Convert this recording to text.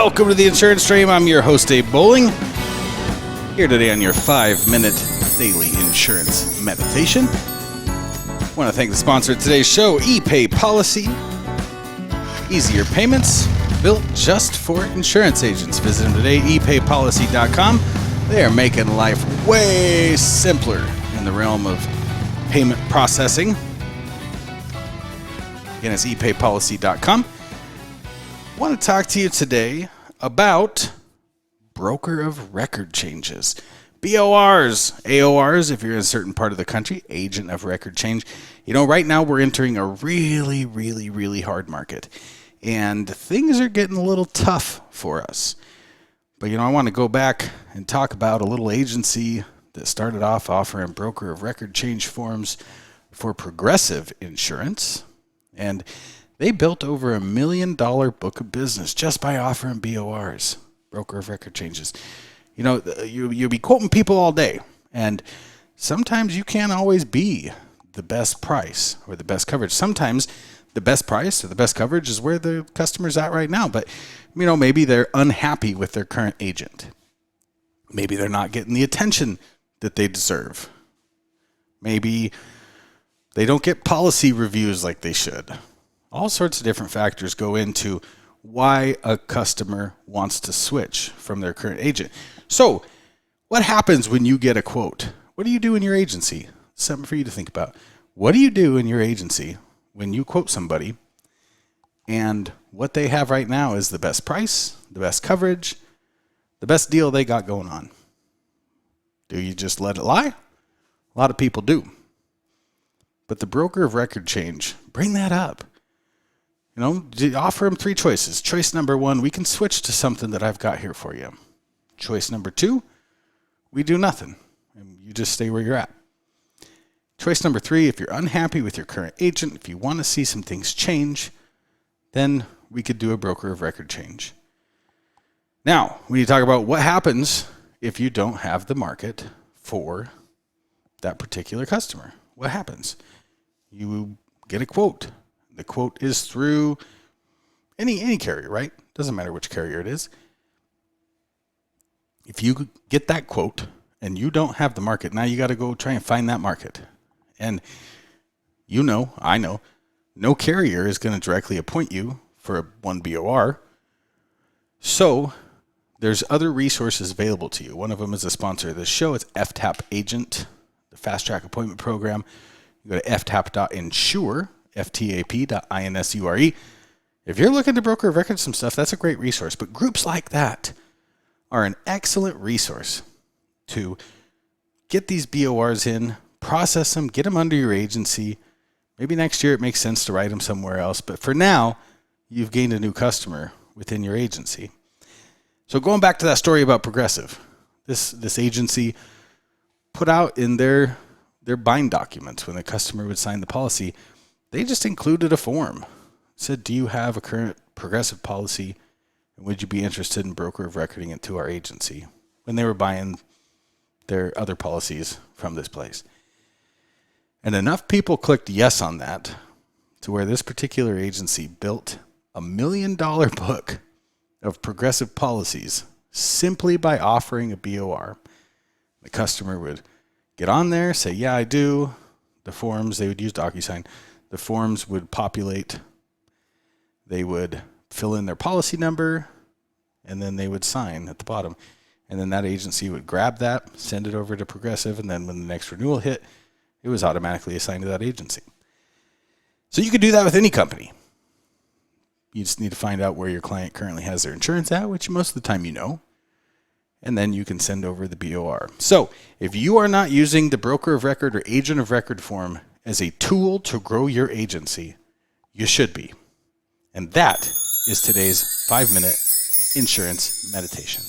Welcome to the Insurance Stream. I'm your host, Dave Bowling. Here today on your 5-minute daily insurance meditation. I want to thank the sponsor of today's show, ePay Policy. Easier payments built just for insurance agents. Visit them today, epaypolicy.com. They are making life way simpler in the realm of payment processing. Again, it's epaypolicy.com. I want to talk to you today about broker of record changes. BORs, AORs, if you're in a certain part of the country, agent of record change. You know, right now we're entering a really hard market. And things are getting a little tough for us. But, I want to go back and talk about a little agency that started off offering broker of record change forms for Progressive Insurance. And they built over $1 million book of business just by offering BORs, broker of record changes. You'll be quoting people all day, and sometimes you can't always be the best price or the best coverage. Sometimes the best price or the best coverage is where the customer's at right now, but maybe they're unhappy with their current agent. Maybe they're not getting the attention that they deserve. Maybe they don't get policy reviews like they should. All sorts of different factors go into why a customer wants to switch from their current agent. So, what happens when you get a quote? What do you do in your agency? Something for you to think about. What do you do in your agency when you quote somebody and what they have right now is the best price, the best coverage, the best deal they got going on? Do you just let it lie? A lot of people do. But the broker of record change, bring that up. Offer them 3 choices. Choice number 1, we can switch to something that I've got here for you. Choice number 2, we do nothing, and you just stay where you're at. Choice number 3, if you're unhappy with your current agent, if you want to see some things change, then we could do a broker of record change. Now, when you talk about what happens if you don't have the market for that particular customer, what happens? You get a quote. The quote is through any carrier, right? Doesn't matter which carrier it is. If you get that quote and you don't have the market, now you got to go try and find that market. And I know, no carrier is going to directly appoint you for one BOR. So there's other resources available to you. One of them is a sponsor of this show. It's FTAP Agent, the Fast Track Appointment Program. You go to ftap.insure, ftap.insure. If you're looking to broker of record some stuff, that's a great resource. But groups like that are an excellent resource to get these BORs in, process them, get them under your agency. Maybe next year it makes sense to write them somewhere else. But for now, you've gained a new customer within your agency. So going back to that story about Progressive, this agency put out in their bind documents when the customer would sign the policy, they just included a form. It said, do you have a current Progressive policy? And would you be interested in broker of recording it to our agency? When they were buying their other policies from this place. And enough people clicked yes on that to where this particular agency built $1 million book of Progressive policies simply by offering a BOR. The customer would get on there, say, yeah, I do. The forms, they would use DocuSign. The forms would populate. They would fill in their policy number, and then they would sign at the bottom. And then that agency would grab that, send it over to Progressive, and then when the next renewal hit, it was automatically assigned to that agency. So you could do that with any company. You just need to find out where your client currently has their insurance at, which most of the time you know. And then you can send over the BOR. So if you are not using the broker of record or agent of record form as a tool to grow your agency, you should be. And that is today's 5-minute insurance meditation.